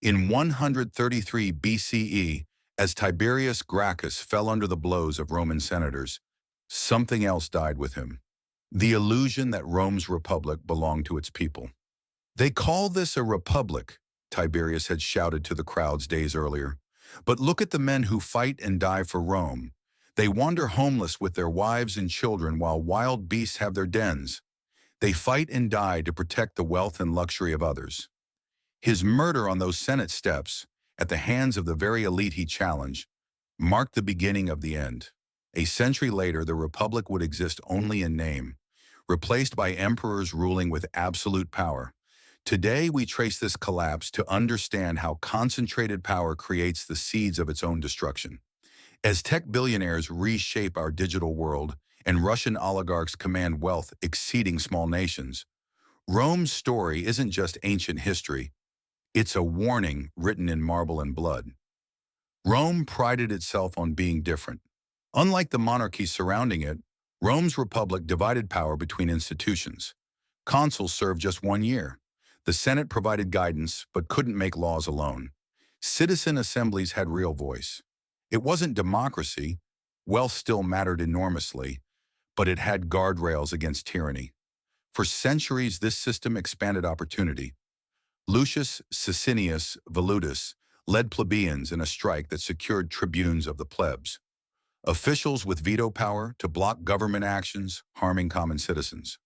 In 133 BCE, as Tiberius Gracchus fell under the blows of Roman senators, something else died with him. The illusion that Rome's republic belonged to its people. "They call this a republic," Tiberius had shouted to the crowds days earlier. "But look at the men who fight and die for Rome. They wander homeless with their wives and children while wild beasts have their dens. They fight and die to protect the wealth and luxury of others." His murder on those Senate steps, at the hands of the very elite he challenged, marked the beginning of the end. A century later, the Republic would exist only in name, replaced by emperors ruling with absolute power. Today, we trace this collapse to understand how concentrated power creates the seeds of its own destruction. As tech billionaires reshape our digital world and Russian oligarchs command wealth exceeding small nations, Rome's story isn't just ancient history. It's a warning written in marble and blood. Rome prided itself on being different. Unlike the monarchies surrounding it, Rome's republic divided power between institutions. Consuls served just 1 year. The Senate provided guidance but couldn't make laws alone. Citizen assemblies had real voice. It wasn't democracy. Wealth still mattered enormously, but it had guardrails against tyranny. For centuries, this system expanded opportunity. Lucius Sicinius Velutus led plebeians in a strike that secured tribunes of the plebs, officials with veto power to block government actions harming common citizens.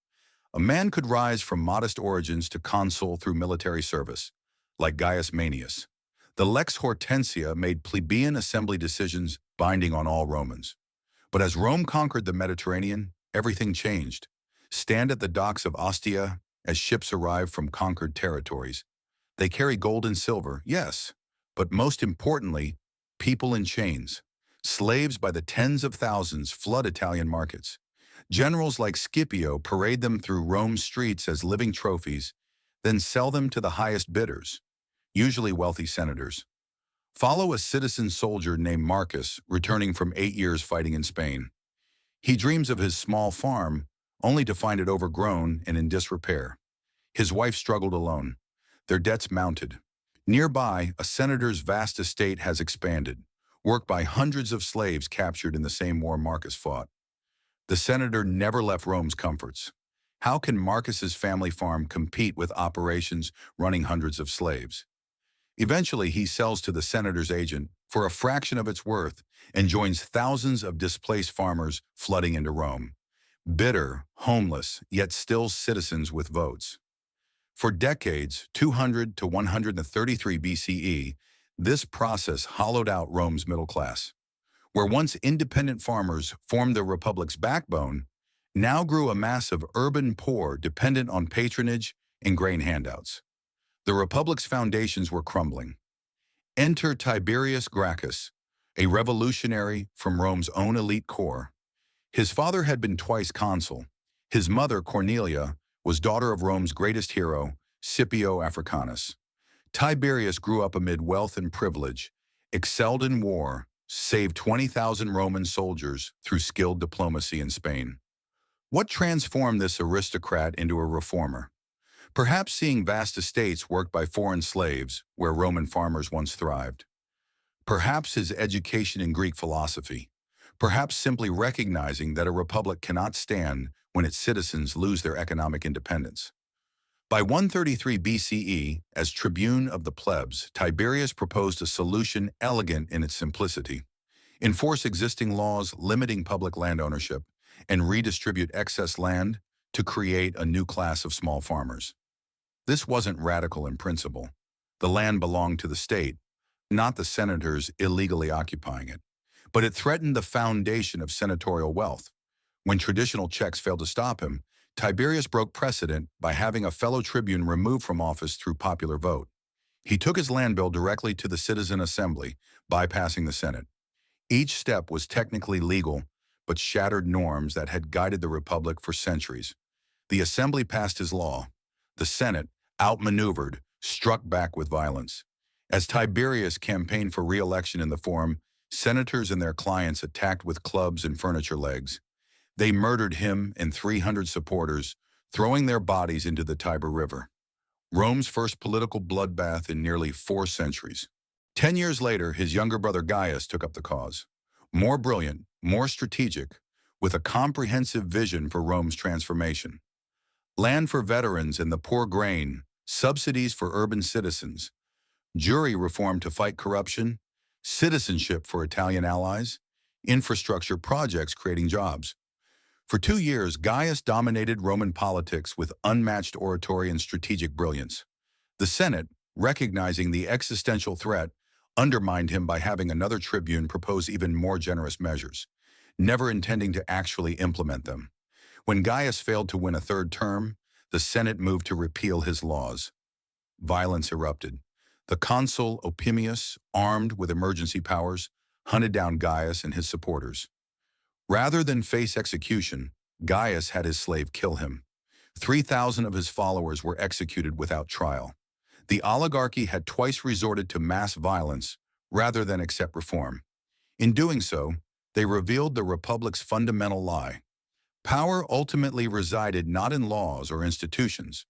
A man could rise from modest origins to consul through military service, like Gaius Manius. The Lex Hortensia made plebeian assembly decisions binding on all Romans. But as Rome conquered the Mediterranean, everything changed. Stand at the docks of Ostia as ships arrive from conquered territories. They carry gold and silver, yes, but most importantly, people in chains. Slaves by the tens of thousands flood Italian markets. Generals like Scipio parade them through Rome's streets as living trophies, then sell them to the highest bidders, usually wealthy senators. Follow a citizen soldier named Marcus, returning from 8 years fighting in Spain. He dreams of his small farm, only to find it overgrown and in disrepair. His wife struggled alone. Their debts mounted. Nearby, a senator's vast estate has expanded, worked by hundreds of slaves captured in the same war Marcus fought. The senator never left Rome's comforts. How can Marcus's family farm compete with operations running hundreds of slaves? Eventually, he sells to the senator's agent for a fraction of its worth and joins thousands of displaced farmers flooding into Rome. Bitter, homeless, yet still citizens with votes. For decades, 200 to 133 BCE, this process hollowed out Rome's middle class. Where once independent farmers formed the republic's backbone, now grew a mass of urban poor dependent on patronage and grain handouts. The republic's foundations were crumbling. Enter Tiberius Gracchus, a revolutionary from Rome's own elite core. His father had been twice consul. His mother, Cornelia, was daughter of Rome's greatest hero, Scipio Africanus. Tiberius grew up amid wealth and privilege, excelled in war, saved 20,000 Roman soldiers through skilled diplomacy in Spain. What transformed this aristocrat into a reformer? Perhaps seeing vast estates worked by foreign slaves where Roman farmers once thrived. Perhaps his education in Greek philosophy. Perhaps simply recognizing that a republic cannot stand when its citizens lose their economic independence. By 133 BCE, as tribune of the plebs, Tiberius proposed a solution elegant in its simplicity: enforce existing laws limiting public land ownership and redistribute excess land to create a new class of small farmers. This wasn't radical in principle. The land belonged to the state, not the senators illegally occupying it. But it threatened the foundation of senatorial wealth. When traditional checks failed to stop him, Tiberius broke precedent by having a fellow tribune removed from office through popular vote. He took his land bill directly to the citizen assembly, bypassing the Senate. Each step was technically legal, but shattered norms that had guided the republic for centuries. The assembly passed his law. The Senate, outmaneuvered, struck back with violence. As Tiberius campaigned for re-election in the Forum, senators and their clients attacked with clubs and furniture legs. They murdered him and 300 supporters, throwing their bodies into the Tiber River. Rome's first political bloodbath in nearly 4 centuries. 10 years later, his younger brother Gaius took up the cause. More brilliant, more strategic, with a comprehensive vision for Rome's transformation. Land for veterans and the poor grain, subsidies for urban citizens, jury reform to fight corruption, citizenship for Italian allies, infrastructure projects creating jobs. For 2 years, Gaius dominated Roman politics with unmatched oratory and strategic brilliance. The Senate, recognizing the existential threat, undermined him by having another tribune propose even more generous measures, never intending to actually implement them. When Gaius failed to win a third term, the Senate moved to repeal his laws. Violence erupted. The consul Opimius, armed with emergency powers, hunted down Gaius and his supporters. Rather than face execution, Gaius had his slave kill him. 3,000 of his followers were executed without trial. The oligarchy had twice resorted to mass violence rather than accept reform. In doing so, they revealed the Republic's fundamental lie. Power ultimately resided not in laws or institutions,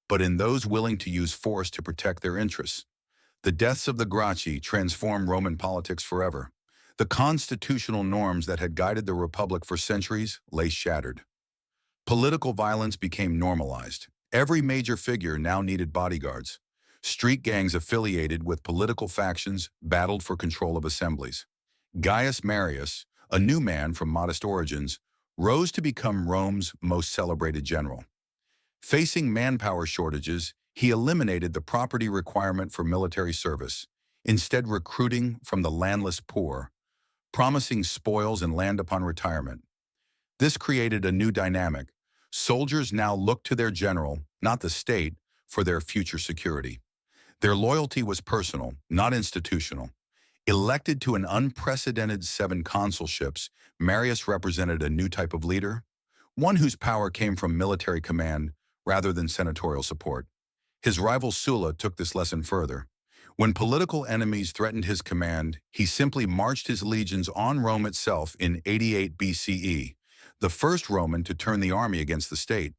but in those willing to use force to protect their interests. The deaths of the Gracchi transformed Roman politics forever. The constitutional norms that had guided the Republic for centuries lay shattered. Political violence became normalized. Every major figure now needed bodyguards. Street gangs affiliated with political factions battled for control of assemblies. Gaius Marius, a new man from modest origins, rose to become Rome's most celebrated general. Facing manpower shortages, he eliminated the property requirement for military service, instead recruiting from the landless poor, promising spoils and land upon retirement. This created a new dynamic. Soldiers now looked to their general, not the state, for their future security. Their loyalty was personal, not institutional. Elected to an unprecedented 7 consulships, Marius represented a new type of leader, one whose power came from military command rather than senatorial support. His rival Sulla took this lesson further. When political enemies threatened his command, he simply marched his legions on Rome itself in 88 BCE, the first Roman to turn the army against the state.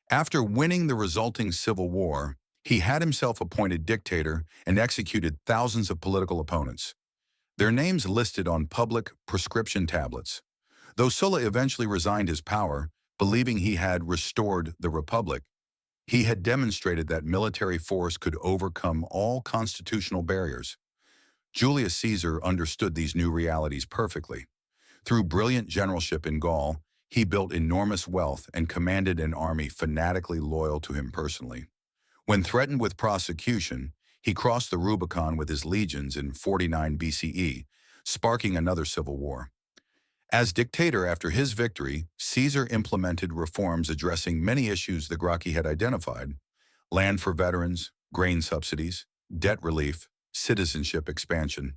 After winning the resulting civil war, he had himself appointed dictator and executed thousands of political opponents. Their names listed on public prescription tablets. Though Sulla eventually resigned his power, believing he had restored the Republic, he had demonstrated that military force could overcome all constitutional barriers. Julius Caesar understood these new realities perfectly. Through brilliant generalship in Gaul, he built enormous wealth and commanded an army fanatically loyal to him personally. When threatened with prosecution, he crossed the Rubicon with his legions in 49 BCE, sparking another civil war. As dictator after his victory, Caesar implemented reforms addressing many issues the Gracchi had identified: land for veterans, grain subsidies, debt relief, citizenship expansion.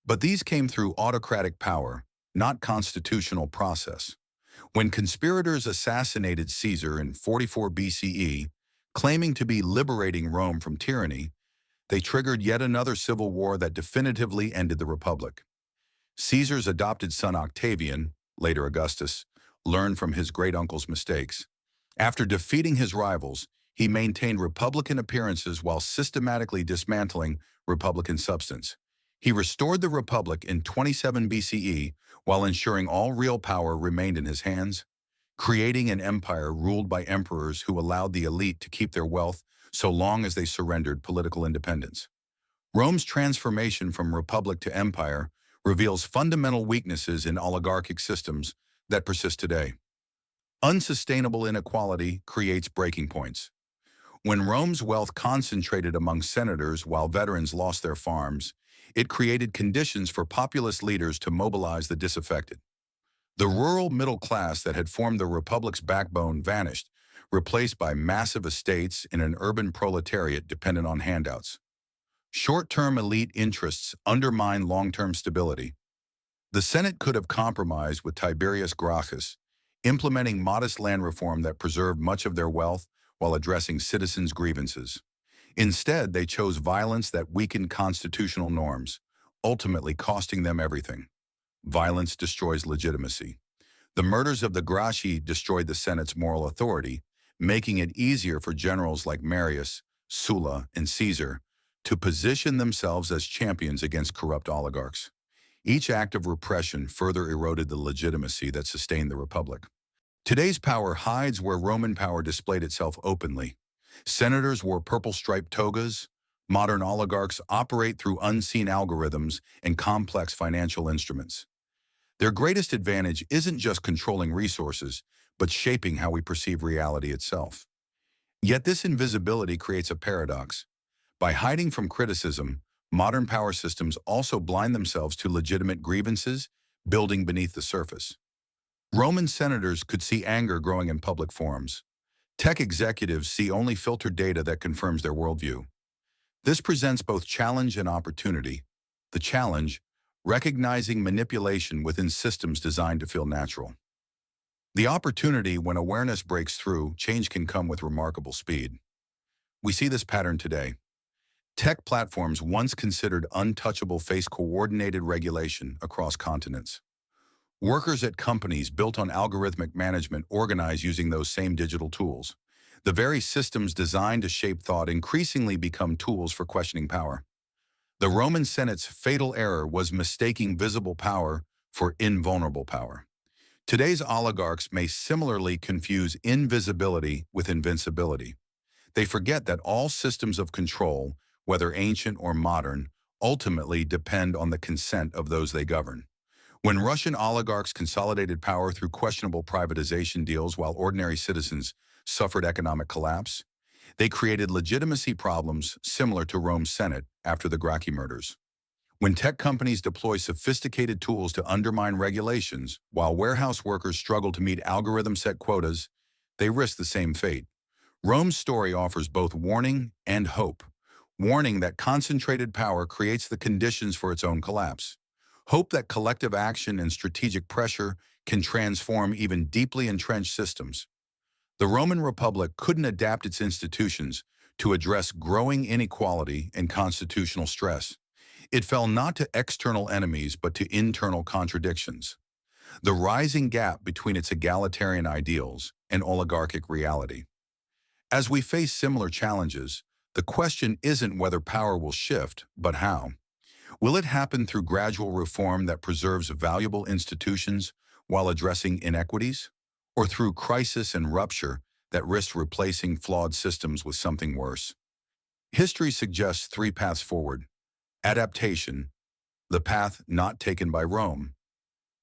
But these came through autocratic power, not constitutional process. When conspirators assassinated Caesar in 44 BCE, claiming to be liberating Rome from tyranny, they triggered yet another civil war that definitively ended the Republic. Caesar's adopted son Octavian, later Augustus, learned from his great-uncle's mistakes. After defeating his rivals, he maintained republican appearances while systematically dismantling republican substance. He restored the Republic in 27 BCE while ensuring all real power remained in his hands, creating an empire ruled by emperors who allowed the elite to keep their wealth so long as they surrendered political independence. Rome's transformation from republic to empire reveals fundamental weaknesses in oligarchic systems that persist today. Unsustainable inequality creates breaking points. When Rome's wealth concentrated among senators while veterans lost their farms, it created conditions for populist leaders to mobilize the disaffected. The rural middle class that had formed the Republic's backbone vanished, replaced by massive estates and an urban proletariat dependent on handouts. Short-term elite interests undermine long-term stability. The Senate could have compromised with Tiberius Gracchus, implementing modest land reform that preserved much of their wealth while addressing citizens' grievances. Instead, they chose violence that weakened constitutional norms, ultimately costing them everything. Violence destroys legitimacy. The murders of the Gracchi destroyed the Senate's moral authority, making it easier for generals like Marius, Sulla, and Caesar, to position themselves as champions against corrupt oligarchs. Each act of repression further eroded the legitimacy that sustained the Republic. Today's power hides where Roman power displayed itself openly. Senators wore purple-striped togas. Modern oligarchs operate through unseen algorithms and complex financial instruments. Their greatest advantage isn't just controlling resources, but shaping how we perceive reality itself. Yet this invisibility creates a paradox. By hiding from criticism, modern power systems also blind themselves to legitimate grievances building beneath the surface. Roman senators could see anger growing in public forums. Tech executives see only filtered data that confirms their worldview. This presents both challenge and opportunity. The challenge, recognizing manipulation within systems designed to feel natural. The opportunity, when awareness breaks through, change can come with remarkable speed. We see this pattern today. Tech platforms once considered untouchable face coordinated regulation across continents. Workers at companies built on algorithmic management organize using those same digital tools. The very systems designed to shape thought increasingly become tools for questioning power. The Roman Senate's fatal error was mistaking visible power for invulnerable power. Today's oligarchs may similarly confuse invisibility with invincibility. They forget that all systems of control, whether ancient or modern, ultimately depend on the consent of those they govern. When Russian oligarchs consolidated power through questionable privatization deals while ordinary citizens suffered economic collapse, they created legitimacy problems similar to Rome's Senate after the Gracchi murders. When tech companies deploy sophisticated tools to undermine regulations while warehouse workers struggle to meet algorithm-set quotas, they risk the same fate. Rome's story offers both warning and hope. Warning that concentrated power creates the conditions for its own collapse. Hope that collective action and strategic pressure can transform even deeply entrenched systems. The Roman Republic couldn't adapt its institutions to address growing inequality and constitutional stress. It fell not to external enemies but to internal contradictions. The rising gap between its egalitarian ideals and oligarchic reality. As we face similar challenges, the question isn't whether power will shift, but how. Will it happen through gradual reform that preserves valuable institutions while addressing inequities? Or through crisis and rupture that risks replacing flawed systems with something worse? History suggests three paths forward. Adaptation, the path not taken by Rome.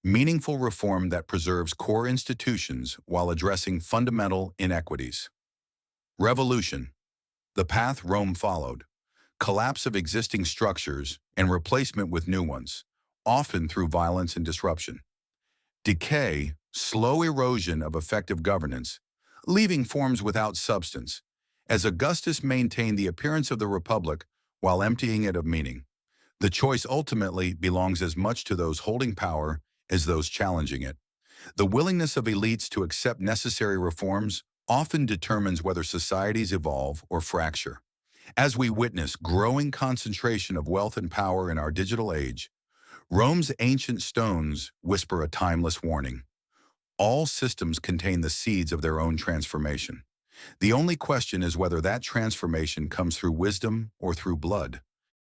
Meaningful reform that preserves core institutions while addressing fundamental inequities. Revolution, the path Rome followed. Collapse of existing structures and replacement with new ones, often through violence and disruption. Decay, slow erosion of effective governance, leaving forms without substance, as Augustus maintained the appearance of the Republic while emptying it of meaning. The choice ultimately belongs as much to those holding power as those challenging it. The willingness of elites to accept necessary reforms often determines whether societies evolve or fracture. As we witness growing concentration of wealth and power in our digital age, Rome's ancient stones whisper a timeless warning. All systems contain the seeds of their own transformation. The only question is whether that transformation comes through wisdom or through blood.